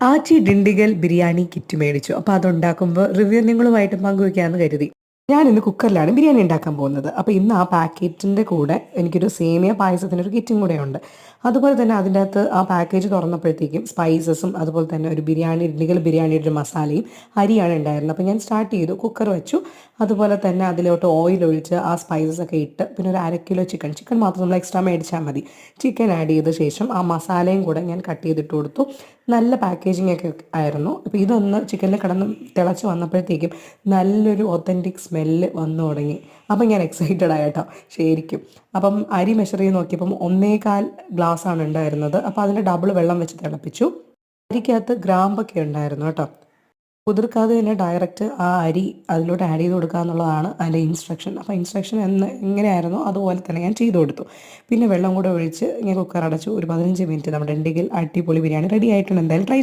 ആച്ചി Dindigul biryani kit മേടിച്ചു. അപ്പോൾ അതുണ്ടാക്കുമ്പോൾ review നിങ്ങളുമായിട്ട് പങ്കുവയ്ക്കാമെന്ന് കരുതി. ഞാൻ ഇന്ന് കുക്കറിലാണ് ബിരിയാണി ഉണ്ടാക്കാൻ പോകുന്നത്. അപ്പോൾ ഇന്ന് ആ പാക്കറ്റിൻ്റെ കൂടെ എനിക്കൊരു സേമിയ പായസത്തിനൊരു കിറ്റും കൂടെ ഉണ്ട്. അതുപോലെ തന്നെ അതിൻ്റെ അകത്ത് ആ പാക്കേജ് തുറന്നപ്പോഴത്തേക്കും സ്പൈസസും അതുപോലെ തന്നെ ഒരു ബിരിയാണി ഡിണ്ടിഗൽ ബിരിയാണിയുടെ ഒരു മസാലയും അരിയാണ് ഉണ്ടായിരുന്നത്. അപ്പോൾ ഞാൻ സ്റ്റാർട്ട് ചെയ്തു, കുക്കർ വെച്ചു. അതുപോലെ തന്നെ അതിലോട്ട് ഓയിൽ ഒഴിച്ച് ആ സ്പൈസസ് ഒക്കെ ഇട്ട് പിന്നെ ഒരു 1/2 കിലോ ചിക്കൻ മാത്രം നമ്മൾ എക്സ്ട്രാ മേടിച്ചാൽ മതി. ചിക്കൻ ആഡ് ചെയ്ത ശേഷം ആ മസാലയും കൂടെ ഞാൻ കട്ട് ചെയ്തിട്ട് കൊടുത്തു. നല്ല പാക്കേജിംഗ് ഒക്കെ ആയിരുന്നു. അപ്പോൾ ഇതൊന്ന് ചിക്കനിൽ കിടന്ന് തിളച്ച് വന്നപ്പോഴത്തേക്കും നല്ലൊരു ഒത്തൻറ്റിക് സ്മെല്ല് വന്നു തുടങ്ങി. അപ്പം ഞാൻ എക്സൈറ്റഡ് ആയിട്ടോ ശരിക്കും. അപ്പം അരി മെഷർ ചെയ്ത് നോക്കിയപ്പം 1.25 ഗ്ലാസ്സാണ് ഉണ്ടായിരുന്നത്. അപ്പോൾ അതിൻ്റെ ഡബിൾ വെള്ളം വെച്ച് തിളപ്പിച്ചു. അരിക്കകത്ത് ഗ്രാമ്പൊക്കെ ഉണ്ടായിരുന്നു കേട്ടോ. കുതിർക്കാതെ തന്നെ ഡയറക്റ്റ് ആ അരി അതിലോട്ട് ആഡ് ചെയ്ത് കൊടുക്കുക എന്നുള്ളതാണ് അതിൻ്റെ ഇൻസ്ട്രക്ഷൻ. അപ്പോൾ ഇൻസ്ട്രക്ഷൻ എങ്ങനെയായിരുന്നോ അതുപോലെ തന്നെ ഞാൻ ചെയ്ത് കൊടുത്തു. പിന്നെ വെള്ളം കൂടെ ഒഴിച്ച് ഞാൻ കുക്കർ അടച്ചു. ഒരു 15 മിനിറ്റ് നമ്മുടെ ഡിണ്ടിഗൽ അടിപൊളി ബിരിയാണി റെഡി ആയിട്ടുണ്ട്. എന്തായാലും ട്രൈ